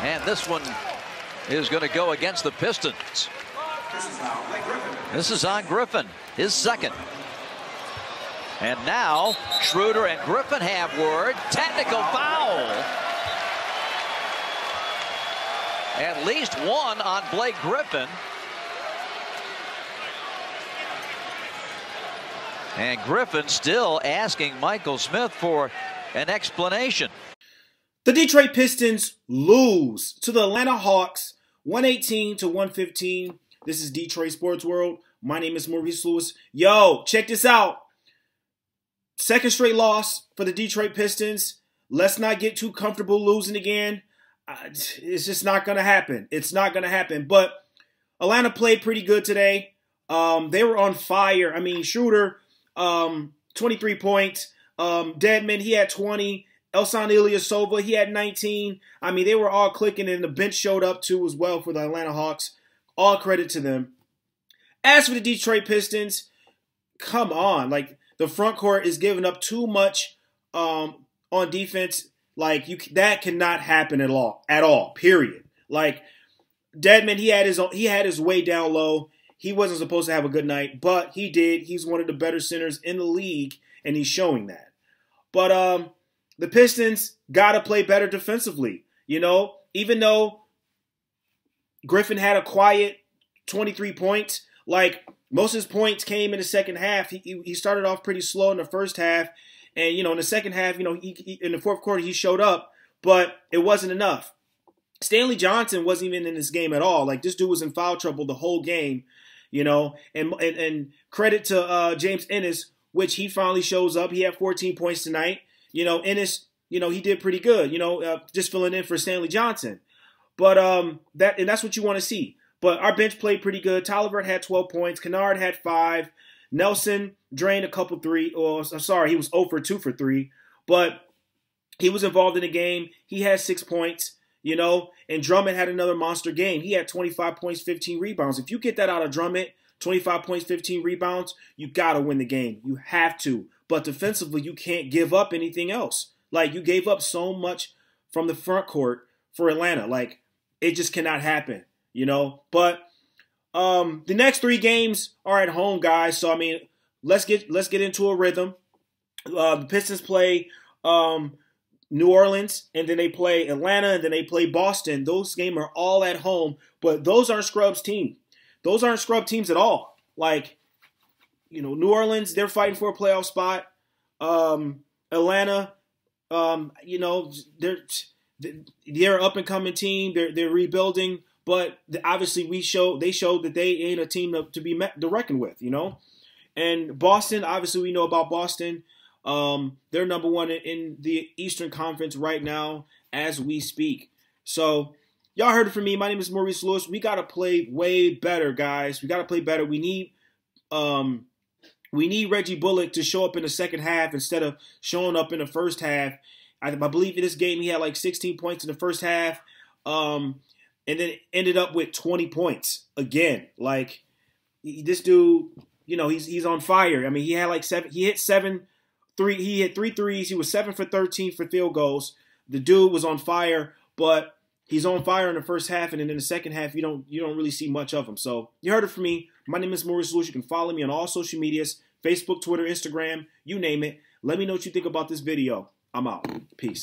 And this one is going to go against the Pistons. This is on Griffin, his second. And now Schroeder and Griffin have word. Technical foul. At least one on Blake Griffin. And Griffin still asking Michael Smith for an explanation. The Detroit Pistons lose to the Atlanta Hawks 118-115. This is Detroit Sports World. My name is Maurice Lewis. Yo, check this out. Second straight loss for the Detroit Pistons. Let's not get too comfortable losing again. It's just not going to happen. It's not going to happen. But Atlanta played pretty good today. They were on fire. I mean, Schroeder, 23 points. Dedmon, he had 20. Elson Ilyasova, he had 19. I mean, they were all clicking, and the bench showed up too as well for the Atlanta Hawks. All credit to them. As for the Detroit Pistons, come on. Like, the front court is giving up too much on defense. Like, that cannot happen at all, period. Like, Dedmon, he had his way down low. He wasn't supposed to have a good night, but he did. He's one of the better centers in the league, and he's showing that. But the Pistons got to play better defensively. You know, even though Griffin had a quiet 23 points, like, most of his points came in the second half. He started off pretty slow in the first half. And, you know, in the second half, you know, in the fourth quarter, he showed up, but it wasn't enough. Stanley Johnson wasn't even in this game at all. Like, this dude was in foul trouble the whole game, you know. And credit to James Ennis, which he finally shows up. He had 14 points tonight. You know, Ennis, you know, he did pretty good, you know, just filling in for Stanley Johnson. But that's what you want to see. But our bench played pretty good. Tolliver had 12 points. Kennard had 5. Nelson drained a couple he was 0 for 2 for 3. But he was involved in the game. He had 6 points, you know. And Drummond had another monster game. He had 25 points, 15 rebounds. If you get that out of Drummond, 25 points, 15 rebounds, you got to win the game. You have to. But defensively, you can't give up anything else. Like, you gave up so much from the front court for Atlanta. Like, it just cannot happen. You know, but the next 3 games are at home, guys. So I mean, let's get into a rhythm. The Pistons play New Orleans, and then they play Atlanta, and then they play Boston. Those games are all at home, but those aren't scrubs teams. Those aren't scrub teams at all. Like, you know, New Orleans, they're fighting for a playoff spot. Atlanta, you know, they're up and coming team. They're rebuilding. But obviously, they showed that they ain't a team to reckon with, you know. And Boston, obviously, we know about Boston. They're number 1 in the Eastern Conference right now as we speak. So, y'all heard it from me. My name is Maurice Lewis. We got to play way better, guys. We got to play better. We need Reggie Bullock to show up in the second half instead of showing up in the first half. I believe in this game he had like 16 points in the first half. And then ended up with 20 points again. Like, this dude, you know, he's on fire. I mean, he had like 7. He hit 3 threes. He was 7 for 13 for field goals. The dude was on fire, but he's on fire in the first half, and then in the second half, you don't really see much of him. So you heard it from me. My name is Maurice Lewis. You can follow me on all social medias: Facebook, Twitter, Instagram, you name it. Let me know what you think about this video. I'm out. Peace.